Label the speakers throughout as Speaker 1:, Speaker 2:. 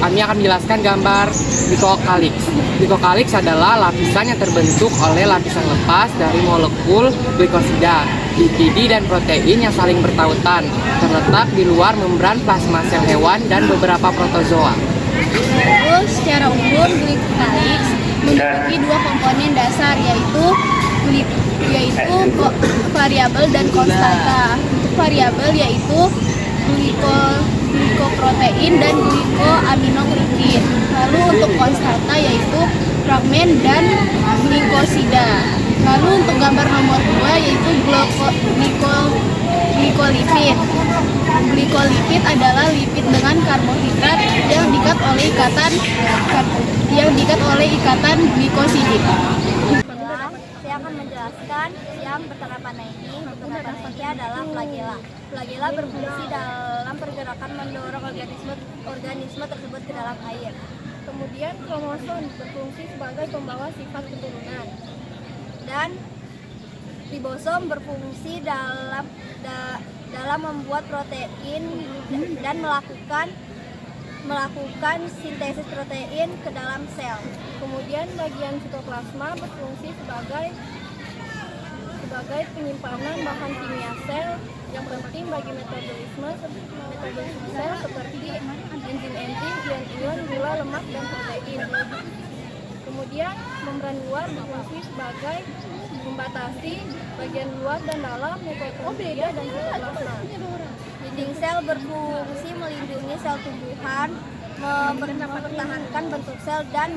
Speaker 1: kami akan menjelaskan gambar glycocalyx. Glycocalyx adalah lapisan yang terbentuk oleh lapisan lepas dari molekul glikosida, lipidi, dan protein yang saling bertautan, terletak di luar membran plasma sel hewan dan beberapa protozoa.
Speaker 2: Terus secara umum glycocalyx memiliki dua komponen dasar, yaitu variabel dan konstanta. Untuk variabel yaitu glikoprotein dan glikoaminoglikid. Lalu untuk konstanta yaitu fragmen dan glikosida. Lalu untuk gambar nomor 2 yaitu glikolipid. Glikolipid adalah lipid dengan karbohidrat yang diikat oleh ikatan glikosid.
Speaker 3: Saya akan menjelaskan yang bertanda ini. Bertanda adalah flagela. Flagela berfungsi dalam pergerakan mendorong organisme tersebut ke dalam air.
Speaker 2: Kemudian kromosom berfungsi sebagai pembawa sifat keturunan.
Speaker 3: Dan ribosom berfungsi dalam membuat protein dan melakukan sintesis protein ke dalam sel.
Speaker 2: Kemudian bagian sitoplasma berfungsi sebagai penyimpanan bahan kimia sel yang penting bagi metabolisme sel seperti enzim-enzim, ion-ion, gula, lemak, dan protein. Kemudian membran luar berfungsi sebagai membatasi bagian luar dan dalam mitokondria dan sitoplasma.
Speaker 3: Dinding sel berfungsi melindungi sel tumbuhan, mempertahankan bentuk sel dan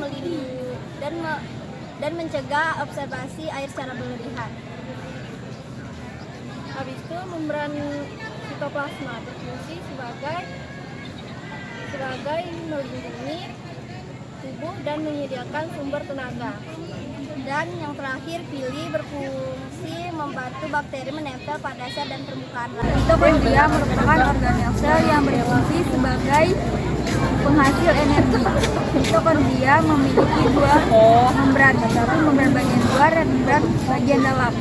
Speaker 3: mencegah absorbsi air secara berlebihan.
Speaker 2: Habis itu membran sitoplasma berfungsi sebagai melindungi tubuh dan menyediakan sumber tenaga.
Speaker 3: Dan yang terakhir, pili berfungsi membantu bakteri menempel pada sel dan permukaan lain.
Speaker 4: Mitokondria merupakan organel sel yang berfungsi sebagai penghasil energi. Mitokondria memiliki dua membran, yaitu membran bagian luar dan membran bagian dalam.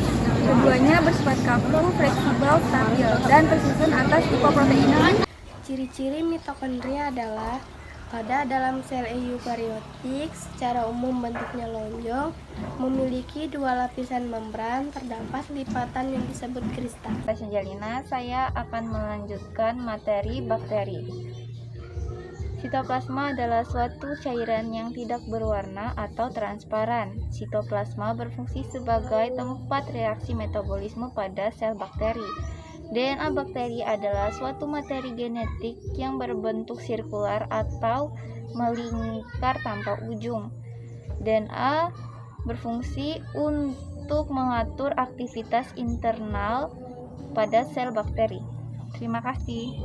Speaker 4: Keduanya bersifat kaku, fleksibel, stabil, dan tersusun atas lipoproteina.
Speaker 2: Ciri-ciri mitokondria adalah pada dalam sel eukariotik secara umum bentuknya lonjong, memiliki dua lapisan membran, terdapat lipatan yang disebut kristal.
Speaker 5: Saya Angelina, saya akan melanjutkan materi bakteri. Sitoplasma adalah suatu cairan yang tidak berwarna atau transparan. Sitoplasma berfungsi sebagai tempat reaksi metabolisme pada sel bakteri. DNA bakteri adalah suatu materi genetik yang berbentuk sirkular atau melingkar tanpa ujung. DNA berfungsi untuk mengatur aktivitas internal pada sel bakteri. Terima kasih.